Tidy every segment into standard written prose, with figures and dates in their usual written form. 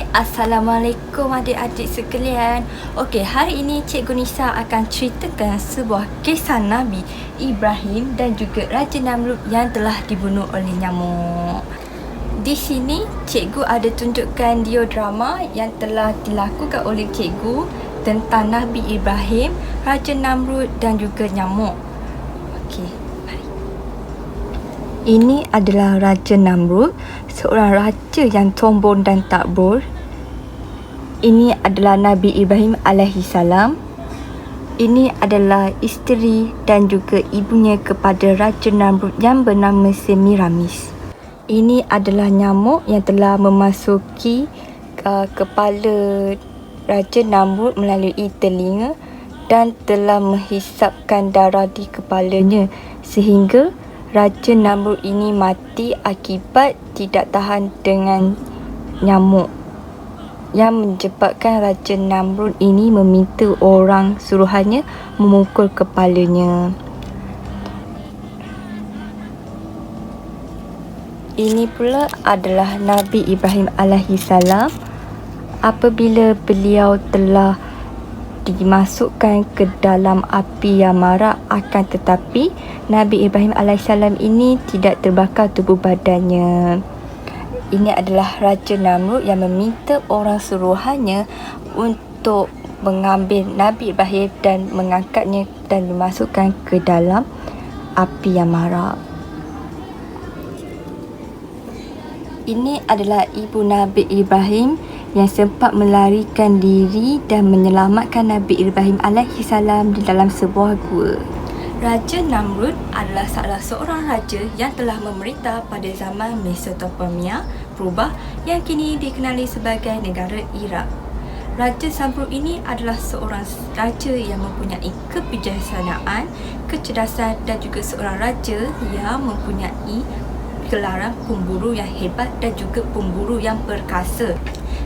Okey, Assalamualaikum adik-adik sekalian. Okey, hari ini Cikgu Nisa akan ceritakan sebuah kisah Nabi Ibrahim dan juga Raja Namrud yang telah dibunuh oleh nyamuk. Di sini Cikgu ada tunjukkan diodrama yang telah dilakukan oleh Cikgu tentang Nabi Ibrahim, Raja Namrud dan juga nyamuk. Okey, mari. Ini adalah Raja Namrud, seorang raja yang sombong dan takbur. Ini adalah Nabi Ibrahim alaihi salam. Ini adalah isteri dan juga ibunya kepada Raja Namrud yang bernama Semiramis. Ini adalah nyamuk yang telah memasuki kepala Raja Namrud melalui telinga dan telah menghisapkan darah di kepalanya sehingga Raja Namrud ini mati akibat tidak tahan dengan nyamuk, yang menyebabkan Raja Namrud ini meminta orang suruhannya memukul kepalanya. Ini pula adalah Nabi Ibrahim alaihi salam apabila beliau telah dimasukkan ke dalam api yang marak, akan tetapi Nabi Ibrahim alaihissalam ini tidak terbakar tubuh badannya. Ini adalah Raja Namrud yang meminta orang suruhannya untuk mengambil Nabi Ibrahim dan mengangkatnya dan dimasukkan ke dalam api yang marak. Ini adalah ibu Nabi Ibrahim yang sempat melarikan diri dan menyelamatkan Nabi Ibrahim alaihi salam di dalam sebuah gua. Raja Namrud adalah salah seorang raja yang telah memerintah pada zaman Mesopotamia Purba yang kini dikenali sebagai negara Iraq. Raja Namrud ini adalah seorang raja yang mempunyai kebijaksanaan, kecerdasan dan juga seorang raja yang mempunyai gelaran pemburu yang hebat dan juga pemburu yang perkasa.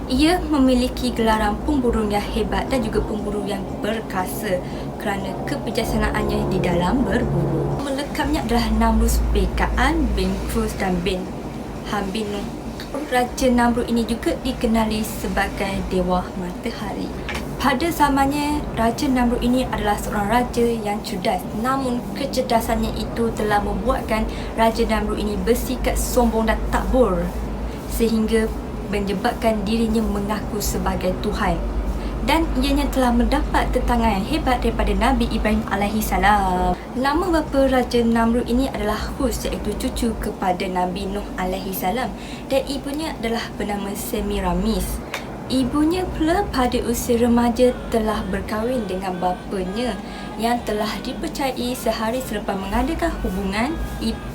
Ia memiliki gelaran pemburu yang hebat dan juga pemburu yang perkasa kerana kebijaksanaannya di dalam berburu. Melekapnya adalah Namrud bin Kaan bin Kruz dan bin Ham bin Nuh. Raja Namrud ini juga dikenali sebagai Dewa Matahari. Pada zamannya, Raja Namrud ini adalah seorang raja yang cerdas. Namun kecerdasannya itu telah membuatkan Raja Namrud ini bersikap sombong dan takbur sehingga menyebabkan dirinya mengaku sebagai Tuhan, dan ianya telah mendapat tentangan yang hebat daripada Nabi Ibrahim alaihi salam. Nama bapa Raja Namrud ini adalah Huz, iaitu cucu kepada Nabi Nuh alaihi salam, dan ibunya adalah bernama Semiramis. Ibunya pula pada usia remaja telah berkahwin dengan bapanya yang telah dipercayai sehari selepas mengadakan hubungan,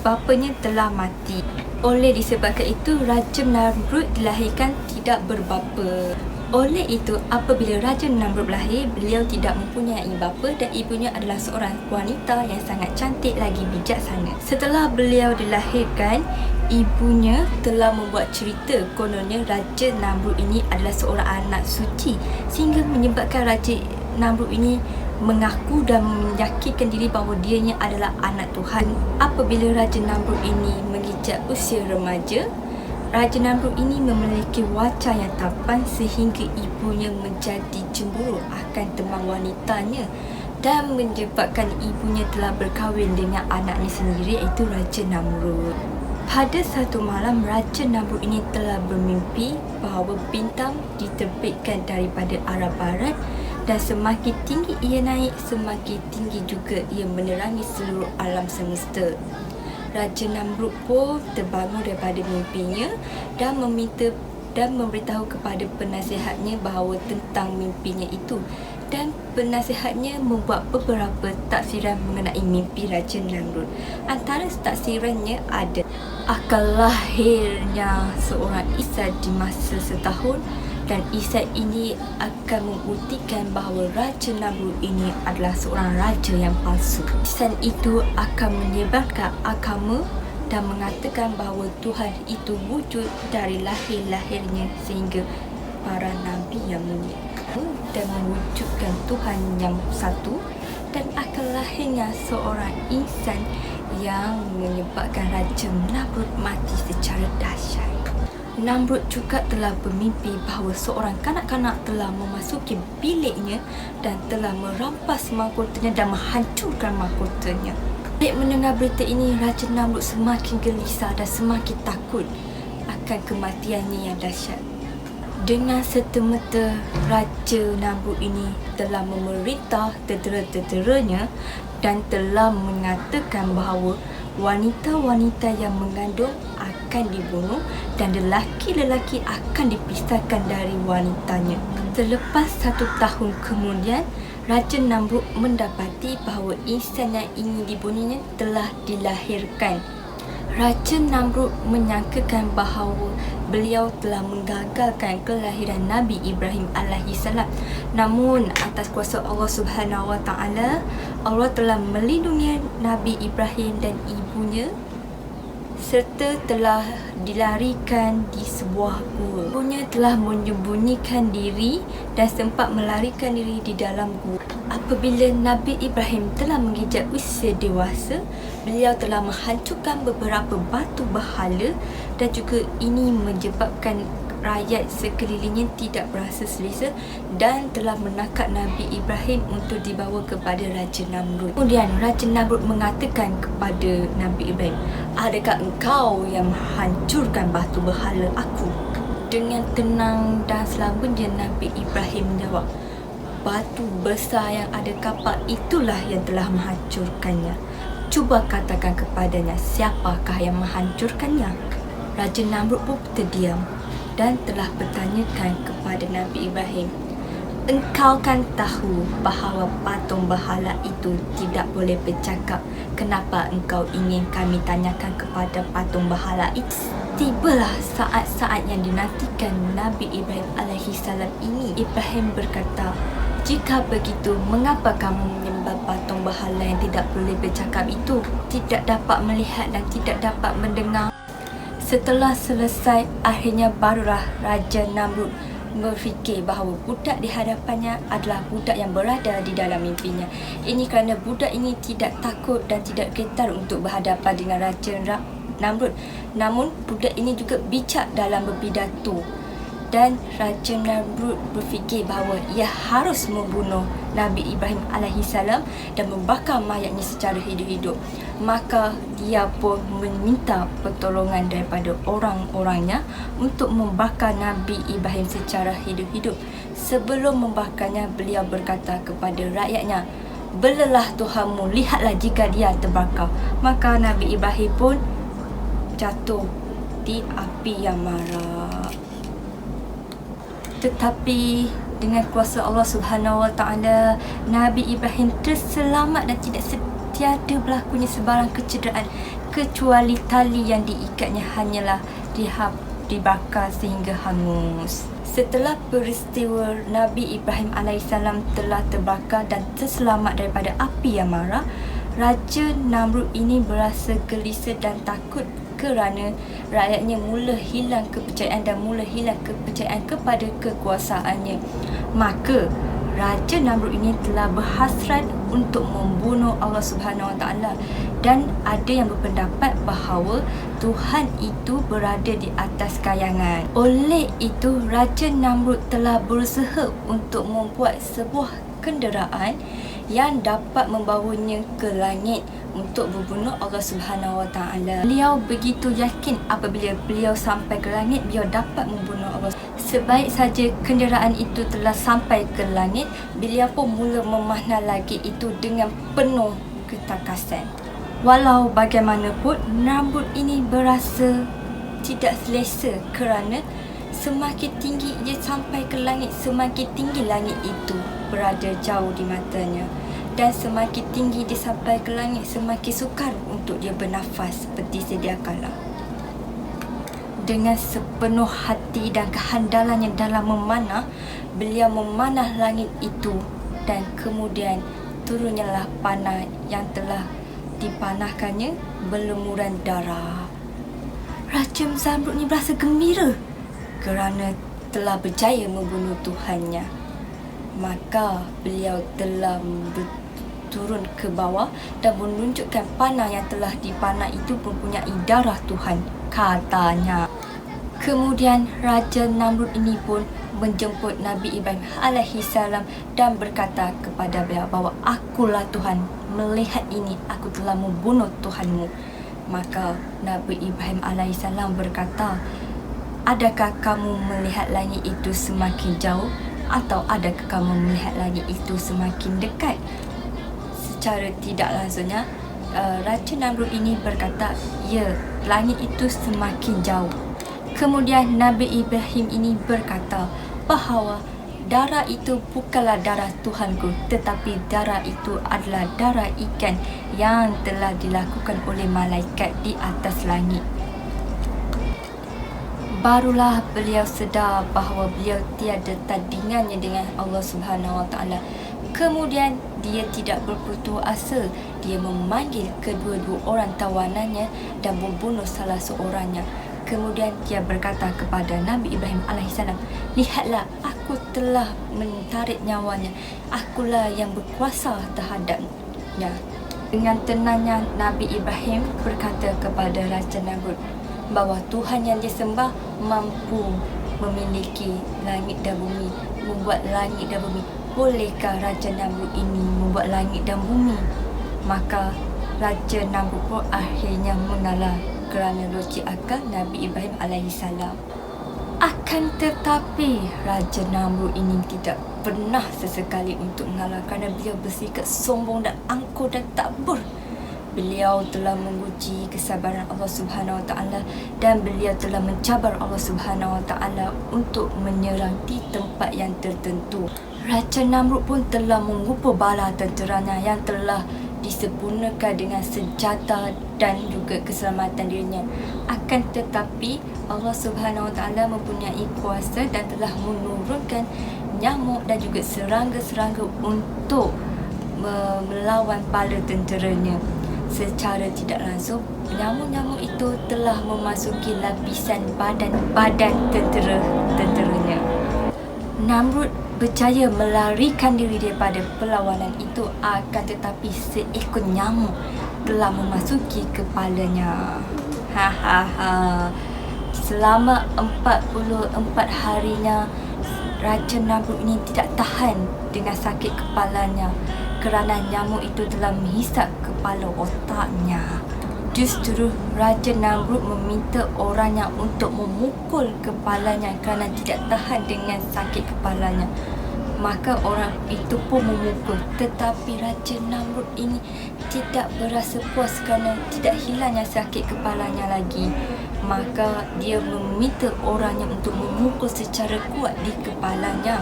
bapanya telah mati. Oleh disebabkan itu, Raja Namrud dilahirkan tidak berbapa. Oleh itu, apabila Raja Namrud lahir, beliau tidak mempunyai bapa dan ibunya adalah seorang wanita yang sangat cantik lagi bijaksana. Setelah beliau dilahirkan, ibunya telah membuat cerita kononnya Raja Namrud ini adalah seorang anak suci sehingga menyebabkan Raja Namrud ini mengaku dan meyakinkan diri bahawa dianya adalah anak Tuhan. Apabila Raja Namrud ini menginjak usia remaja, Raja Namrud ini memiliki wajah yang tampan sehingga ibunya menjadi cemburu akan teman wanitanya dan menyebabkan ibunya telah berkahwin dengan anaknya sendiri, iaitu Raja Namrud. Pada satu malam, Raja Namrud ini telah bermimpi bahawa bintang diterbitkan daripada arah barat dan semakin tinggi ia naik, semakin tinggi juga ia menerangi seluruh alam semesta. Raja Namrud pun terbangun daripada mimpinya dan memberitahu kepada penasihatnya bahawa tentang mimpinya itu, dan penasihatnya membuat beberapa taksiran mengenai mimpi Raja Namrud. Antara taksirannya ada akal lahirnya seorang Isa di masa setahun, dan Isa ini akan membuktikan bahawa Raja Namrud ini adalah seorang raja yang palsu. Isa itu akan menyebarkan agama dan mengatakan bahawa Tuhan itu wujud dari lahir-lahirnya sehingga para nabi yang mulia, dan mewujudkan Tuhan yang satu, dan akan lahirnya seorang insan yang menyebabkan Raja Namrud mati secara dahsyat. Namrud juga telah bermimpi bahawa seorang kanak-kanak telah memasuki biliknya dan telah merampas mahkotanya dan menghancurkan mahkotanya. Bila mendengar berita ini, Raja Namrud semakin gelisah dan semakin takut akan kematiannya yang dahsyat. Dengan serta-merta, Raja Namrud ini telah memerintah tentera-tenteranya dan telah mengatakan bahawa wanita-wanita yang mengandung akan dibunuh dan lelaki-lelaki akan dipisahkan dari wanitanya. Selepas 1 tahun kemudian, Raja Namrud mendapati bahawa insan yang ingin dibunuhnya telah dilahirkan. Raja Namrud menyangkakan bahawa beliau telah menggagalkan kelahiran Nabi Ibrahim alaihissalam. Namun atas kuasa Allah Subhanahu Wa Taala, Allah telah melindungi Nabi Ibrahim dan ibunya serta telah dilarikan di sebuah gua. Ibunya telah menyembunyikan diri dan sempat melarikan diri di dalam gua. Apabila Nabi Ibrahim telah menginjak usia dewasa, beliau telah menghancurkan beberapa batu berhala dan juga ini menyebabkan rakyat sekelilingnya tidak berasa selesa dan telah menangkap Nabi Ibrahim untuk dibawa kepada Raja Namrud. Kemudian Raja Namrud mengatakan kepada Nabi Ibrahim, "Adakah engkau yang menghancurkan batu berhala aku?" Dengan tenang dan selamanya Nabi Ibrahim menjawab, "Batu besar yang ada kapak itulah yang telah menghancurkannya. Cuba katakan kepadanya siapakah yang menghancurkannya." Raja Namrud pun terdiam dan telah bertanyakan kepada Nabi Ibrahim, "Engkau kan tahu bahawa patung berhala itu tidak boleh bercakap. Kenapa engkau ingin kami tanyakan kepada patung berhala itu?" Tibalah saat-saat yang dinantikan Nabi Ibrahim alaihissalam ini. Ibrahim berkata, "Jika begitu, mengapa kamu menyembah patung berhala yang tidak boleh bercakap itu? Tidak dapat melihat dan tidak dapat mendengar?" Setelah selesai, akhirnya barulah Raja Namrud berfikir bahawa budak di hadapannya adalah budak yang berada di dalam mimpinya. Ini kerana budak ini tidak takut dan tidak gentar untuk berhadapan dengan Raja Namrud. Namun, budak ini juga bijak dalam berpidato. Dan Raja Namrud berfikir bahawa ia harus membunuh Nabi Ibrahim alaihissalam dan membakar mayatnya secara hidup-hidup. Maka dia pun meminta pertolongan daripada orang-orangnya untuk membakar Nabi Ibrahim secara hidup-hidup. Sebelum membakarnya, beliau berkata kepada rakyatnya, "Belalah Tuhanmu, lihatlah jika dia terbakar." Maka Nabi Ibrahim pun jatuh di api yang marak. Tetapi dengan kuasa Allah Subhanahu Wa Taala, Nabi Ibrahim terselamat dan tidak tiada berlakunya sebarang kecederaan kecuali tali yang diikatnya hanyalah dibakar sehingga hangus. Setelah peristiwa, Nabi Ibrahim alaihissalam telah terbakar dan terselamat daripada api yang marak. Raja Namrud ini berasa gelisah dan takut kerana rakyatnya mula hilang kepercayaan dan mula hilang kepercayaan kepada kekuasaannya. Maka Raja Namrud ini telah berhasrat untuk membunuh Allah Subhanahu Wa Taala dan ada yang berpendapat bahawa Tuhan itu berada di atas kayangan. Oleh itu, Raja Namrud telah berusaha untuk membuat sebuah kenderaan yang dapat membawanya ke langit untuk membunuh Allah Subhanahu Wa Taala. Beliau begitu yakin apabila beliau sampai ke langit, beliau dapat membunuh Allah. Sebaik saja kenderaan itu telah sampai ke langit, beliau pun mula memanah lagi itu dengan penuh ketakasan. Walau bagaimanapun, Namrud ini berasa tidak selesa kerana semakin tinggi ia sampai ke langit, semakin tinggi langit itu berada jauh di matanya. Dan semakin tinggi dia sampai ke langit, semakin sukar untuk dia bernafas seperti sedia kala. Dengan sepenuh hati dan kehandalannya dalam memanah, beliau memanah langit itu dan kemudian turunlah panah yang telah dipanahkannya berlumuran darah. Raja Namrud ni berasa gembira kerana telah berjaya membunuh Tuhannya. Maka beliau telah turun ke bawah dan menunjukkan panah yang telah dipanah itu mempunyai darah Tuhan, katanya. Kemudian Raja Namrud ini pun menjemput Nabi Ibrahim alaihi salam dan berkata kepada beliau bahawa akulah Tuhan, melihat ini aku telah membunuh Tuhanmu. Maka Nabi Ibrahim alaihi salam berkata, adakah kamu melihat langit itu semakin jauh atau adakah kamu melihat langit itu semakin dekat? Secara tidak langsungnya Raja Namrud ini berkata, ya, langit itu semakin jauh. Kemudian Nabi Ibrahim ini berkata bahawa darah itu bukanlah darah Tuhanku, tetapi darah itu adalah darah ikan yang telah dilakukan oleh malaikat di atas langit. Barulah beliau sedar bahawa beliau tiada tandingannya dengan Allah Subhanahu Wa Taala. Kemudian dia tidak berputus asa. Dia memanggil kedua-dua orang tawanannya dan membunuh salah seorangnya. Kemudian dia berkata kepada Nabi Ibrahim alaihissalam, lihatlah, aku telah menarik nyawanya. Akulah yang berkuasa terhadapnya. Dengan tenangnya Nabi Ibrahim berkata kepada Raja Namrud bahawa Tuhan yang dia sembah mampu memiliki langit dan bumi, membuat langit dan bumi. Bolehkah Raja Namrud ini membuat langit dan bumi? Maka Raja Namrud pun akhirnya mengalah kerana logik akal Nabi Ibrahim alaihissalam. Akan tetapi Raja Namrud ini tidak pernah sesekali untuk mengalah kerana beliau bersikap sombong dan angkuh dan takbur. Beliau telah menguji kesabaran Allah Subhanahu Wa Taala dan beliau telah mencabar Allah Subhanahu Wa Taala untuk menyerang di tempat yang tertentu. Raja Namrud pun telah mengumpul bala tenteranya yang telah disempurnakan dengan senjata dan juga keselamatan dirinya. Akan tetapi Allah Subhanahu Wa Taala mempunyai kuasa dan telah menurunkan nyamuk dan juga serangga-serangga untuk melawan bala tenteranya. Secara tidak langsung, nyamuk-nyamuk itu telah memasuki lapisan badan tenteranya. Namrud berjaya melarikan diri daripada perlawanan itu, akan tetapi seekor nyamuk telah memasuki kepalanya. Selama 44 harinya Raja Namrud ini tidak tahan dengan sakit kepalanya kerana nyamuk itu telah menghisap kepala otaknya. Justru Raja Namrud meminta orangnya untuk memukul kepalanya kerana tidak tahan dengan sakit kepalanya. Maka orang itu pun memukul, tetapi Raja Namrud ini tidak berasa puas kerana tidak hilangnya sakit kepalanya lagi. Maka dia meminta orangnya untuk memukul secara kuat di kepalanya.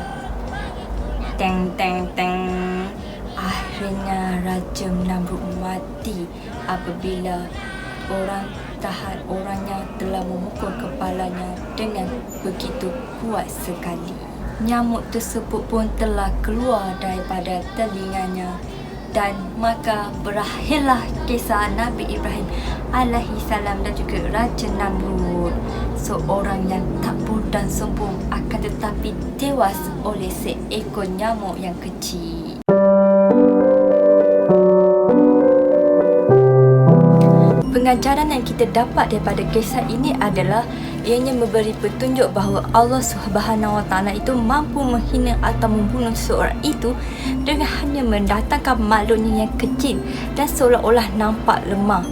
Teng teng teng. Akhirnya Raja Namrud mati apabila orangnya telah memukul kepalanya dengan begitu kuat sekali. Nyamuk tersebut pun telah keluar daripada telinganya. Dan maka berakhirlah kisah Nabi Ibrahim alaihissalam dan juga Raja Namrud, seorang yang takbur dan sombong akan tetapi tewas oleh seekor nyamuk yang kecil. Pengajaran yang kita dapat daripada kisah ini adalah ianya memberi petunjuk bahawa Allah Subhanahu Wa Taala itu mampu menghina atau membunuh seorang itu dengan hanya mendatangkan makhluknya yang kecil dan seolah-olah nampak lemah.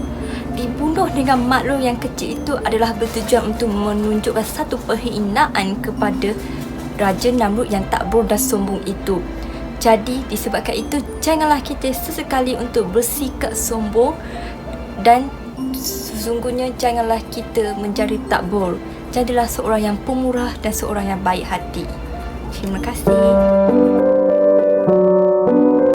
Dibunuh dengan makhluk yang kecil itu adalah bertujuan untuk menunjukkan satu penghinaan kepada Raja Namrud yang takbur dan sombong itu. Jadi disebabkan itu, janganlah kita sesekali untuk bersikap sombong dan sesungguhnya janganlah kita menjadi takbur. Jadilah seorang yang pemurah dan seorang yang baik hati. Terima kasih.